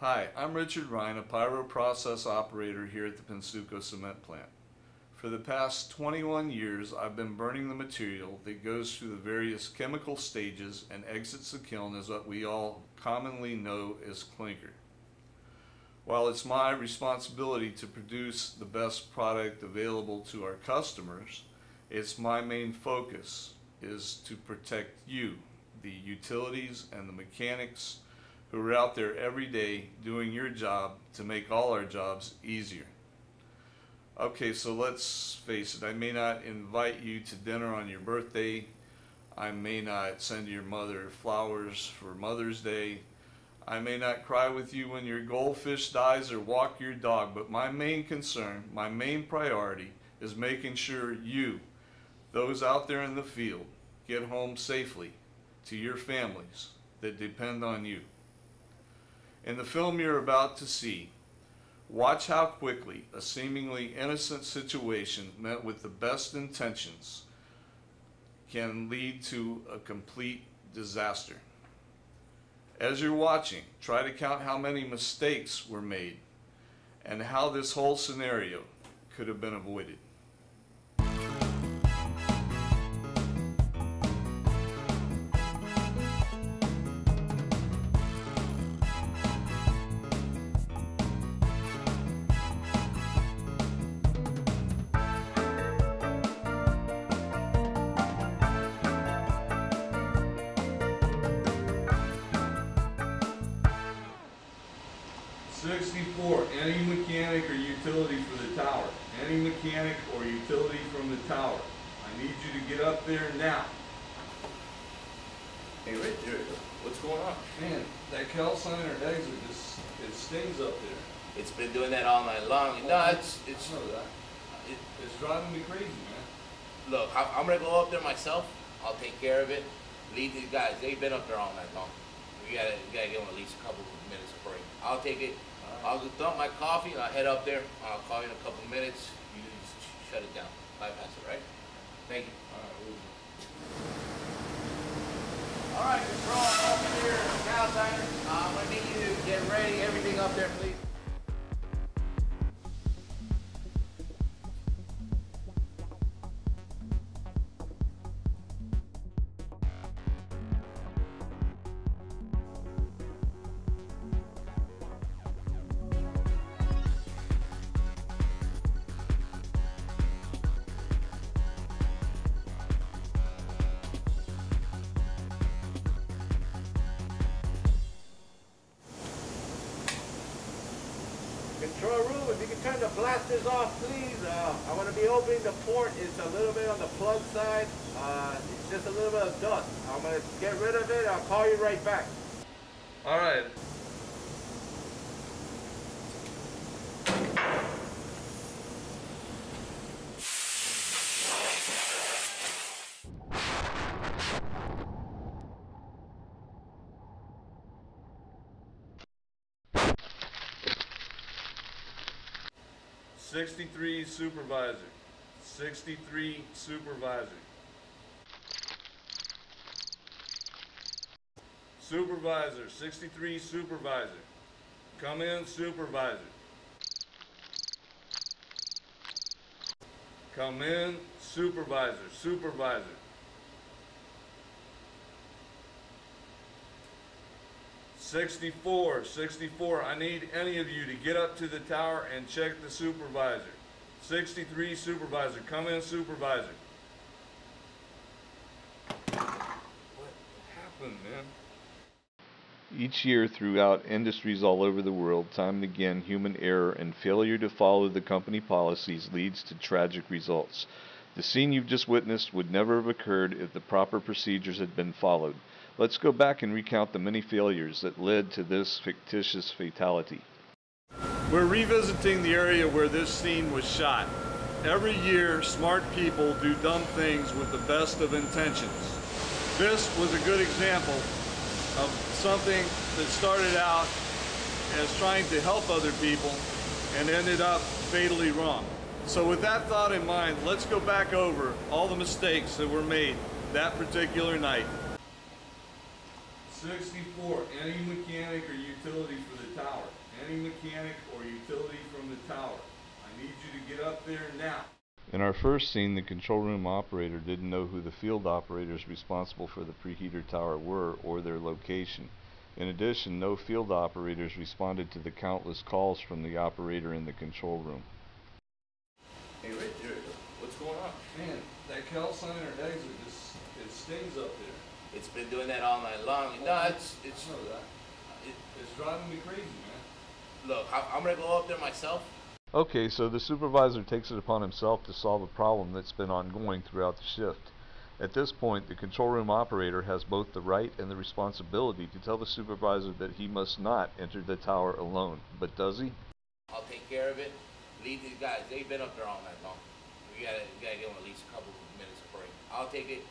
Hi, I'm Richard Ryan, a pyroprocess operator here at the Pennsuco Cement Plant. For the past 21 years, I've been burning the material that goes through the various chemical stages and exits the kiln as what we all commonly know as clinker. While it's my responsibility to produce the best product available to our customers, it's my main focus is to protect you, the utilities and the mechanics who are out there every day doing your job to make all our jobs easier. Okay, so let's face it, I may not invite you to dinner on your birthday. I may not send your mother flowers for Mother's Day. I may not cry with you when your goldfish dies or walk your dog, but my main concern, my main priority is making sure you, those out there in the field, get home safely to your families that depend on you. In the film you're about to see, watch how quickly a seemingly innocent situation met with the best intentions can lead to a complete disaster. As you're watching, try to count how many mistakes were made and how this whole scenario could have been avoided. 64, any mechanic or utility for the tower. Any mechanic or utility from the tower. I need you to get up there now. Hey Richard, what's going on? Man, that calciner exit just, it stings up there. It's been doing that all night long. No, it's driving me crazy, man. Look, I'm gonna go up there myself. I'll take care of it. Leave these guys. They've been up there all night long. We gotta give them at least a couple of minutes of break. I'll take it. I'll dump my coffee and I'll head up there. I'll call you in a couple of minutes. You just shut it down. Bypass it, right? Thank you. All right, control over here, calciner. I'm gonna need you to get ready. Everything up there, please. Control room, if you can turn the blasters off, please. I want to be opening the port. It's a little bit on the plug side. It's just a little bit of dust. I'm going to get rid of it. I'll call you right back. All right. '63 supervisor. 63 supervisor. Supervisor. 63 supervisor. Come in, supervisor. Come in, supervisor. Supervisor. '64, I need any of you to get up to the tower and check the supervisor. 63 supervisor, come in, supervisor. What happened, man? Each year throughout industries all over the world, time and again, human error and failure to follow the company policies leads to tragic results. The scene you've just witnessed would never have occurred if the proper procedures had been followed. Let's go back and recount the many failures that led to this fictitious fatality. We're revisiting the area where this scene was shot. Every year, smart people do dumb things with the best of intentions. This was a good example of something that started out as trying to help other people and ended up fatally wrong. So with that thought in mind, let's go back over all the mistakes that were made that particular night. 64, any mechanic or utility for the tower. Any mechanic or utility from the tower. I need you to get up there now. In our first scene, the control room operator didn't know who the field operators responsible for the preheater tower were or their location. In addition, no field operators responded to the countless calls from the operator in the control room. Hey Richard, what's going on? Man, that calciner exit just, it stings up there. It's been doing that all night long. No, it's driving me crazy, man. Look, I'm gonna go up there myself. Okay, so the supervisor takes it upon himself to solve a problem that's been ongoing throughout the shift. At this point, the control room operator has both the right and the responsibility to tell the supervisor that he must not enter the tower alone. But does he? I'll take care of it. Leave these guys. They've been up there all night long. We gotta give them at least a couple of minutes of break. I'll take it.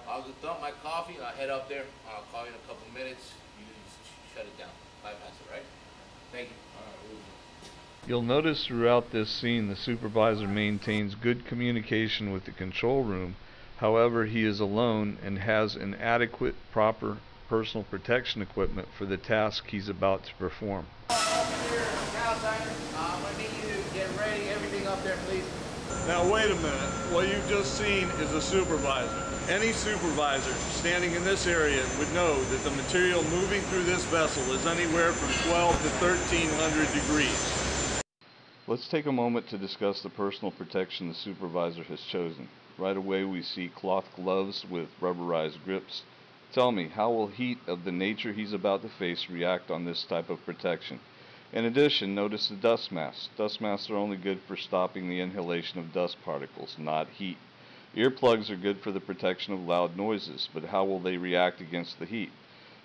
I'll go dump my coffee and I'll head up there. I'll call you in a couple of minutes. You just shut it down. Bypass it, right? Thank you. You'll notice throughout this scene the supervisor maintains good communication with the control room. However, he is alone and has inadequate, proper personal protection equipment for the task he's about to perform. I'm gonna need you to get ready. Everything up there, please. Now wait a minute. What you've just seen is a supervisor. Any supervisor standing in this area would know that the material moving through this vessel is anywhere from 12 to 1300 degrees. Let's take a moment to discuss the personal protection the supervisor has chosen. Right away we see cloth gloves with rubberized grips. Tell me, how will heat of the nature he's about to face react on this type of protection? In addition, notice the dust masks. Dust masks are only good for stopping the inhalation of dust particles, not heat. Earplugs are good for the protection of loud noises, but how will they react against the heat?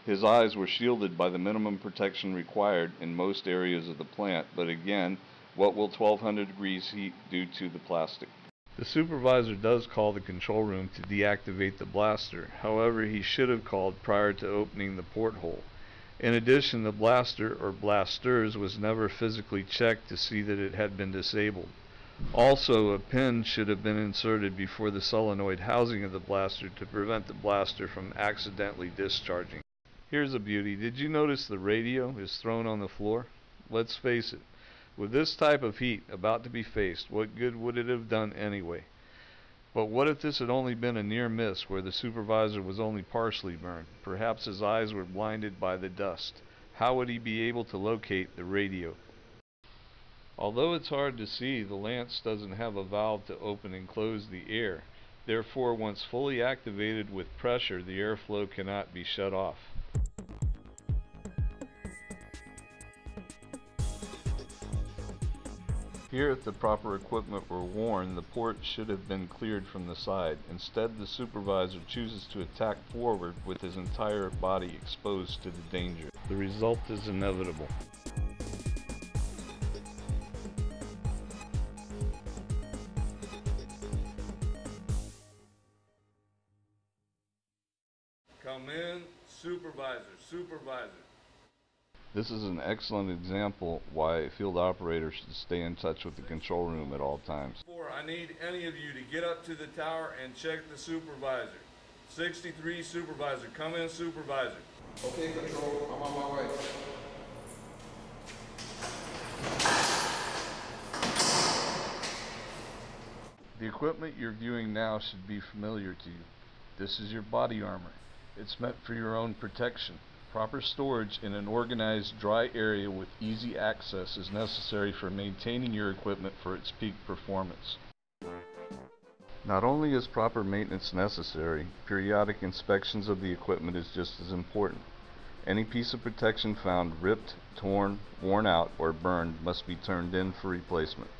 His eyes were shielded by the minimum protection required in most areas of the plant, but again, what will 1200 degrees heat do to the plastic? The supervisor does call the control room to deactivate the blaster. However, he should have called prior to opening the porthole. In addition, the blaster or blasters was never physically checked to see that it had been disabled. Also, a pin should have been inserted before the solenoid housing of the blaster to prevent the blaster from accidentally discharging. Here's a beauty. Did you notice the radio is thrown on the floor? Let's face it. With this type of heat about to be faced, what good would it have done anyway? But what if this had only been a near miss where the supervisor was only partially burned? Perhaps his eyes were blinded by the dust. How would he be able to locate the radio? Although it's hard to see, the lance doesn't have a valve to open and close the air. Therefore, once fully activated with pressure, the airflow cannot be shut off. Here, if the proper equipment were worn, the port should have been cleared from the side. Instead, the supervisor chooses to attack forward with his entire body exposed to the danger. The result is inevitable. Come in, supervisor, supervisor. This is an excellent example why a field operator should stay in touch with the control room at all times. I need any of you to get up to the tower and check the supervisor. 63 supervisor, come in supervisor. Okay, control, I'm on my way. The equipment you're viewing now should be familiar to you. This is your body armor. It's meant for your own protection. Proper storage in an organized, dry area with easy access is necessary for maintaining your equipment for its peak performance. Not only is proper maintenance necessary, periodic inspections of the equipment is just as important. Any piece of protection found ripped, torn, worn out, or burned must be turned in for replacement.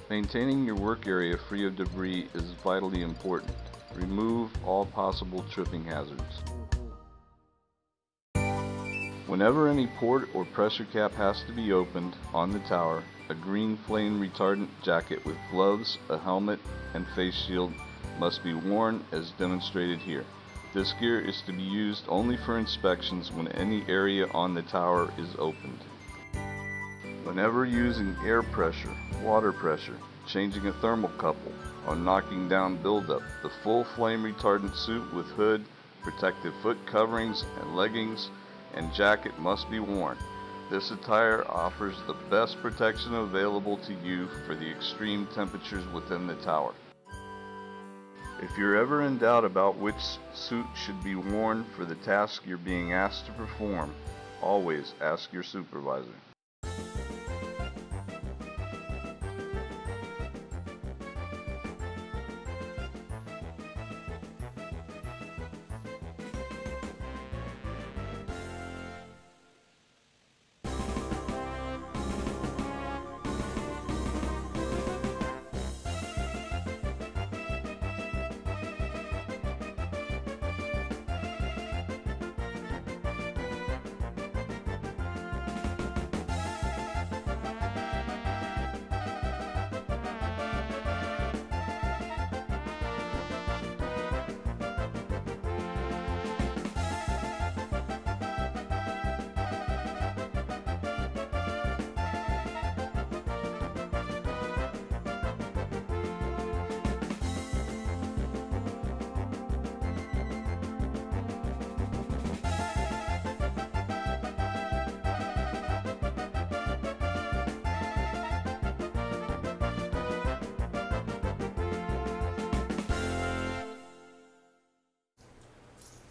Maintaining your work area free of debris is vitally important. Remove all possible tripping hazards. Whenever any port or pressure cap has to be opened on the tower, a green flame retardant jacket with gloves, a helmet, and face shield must be worn as demonstrated here. This gear is to be used only for inspections when any area on the tower is opened. Whenever using air pressure, water pressure, changing a thermocouple, or knocking down buildup, the full flame retardant suit with hood, protective foot coverings, and leggings and jacket must be worn. This attire offers the best protection available to you for the extreme temperatures within the tower. If you're ever in doubt about which suit should be worn for the task you're being asked to perform, always ask your supervisor.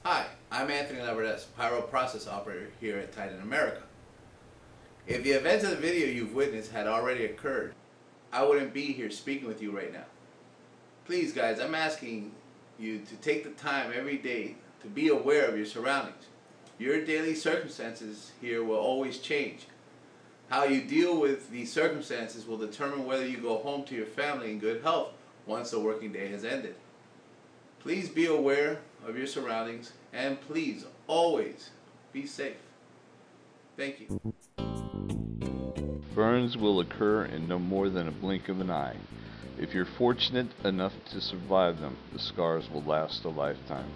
Hi, I'm Anthony Leverdes, Pyro Process Operator here at Titan America. If the events of the video you've witnessed had already occurred, I wouldn't be here speaking with you right now. Please guys, I'm asking you to take the time every day to be aware of your surroundings. Your daily circumstances here will always change. How you deal with these circumstances will determine whether you go home to your family in good health once the working day has ended. Please be aware of your surroundings and please always be safe. Thank you. Burns will occur in no more than a blink of an eye. If you're fortunate enough to survive them, the scars will last a lifetime.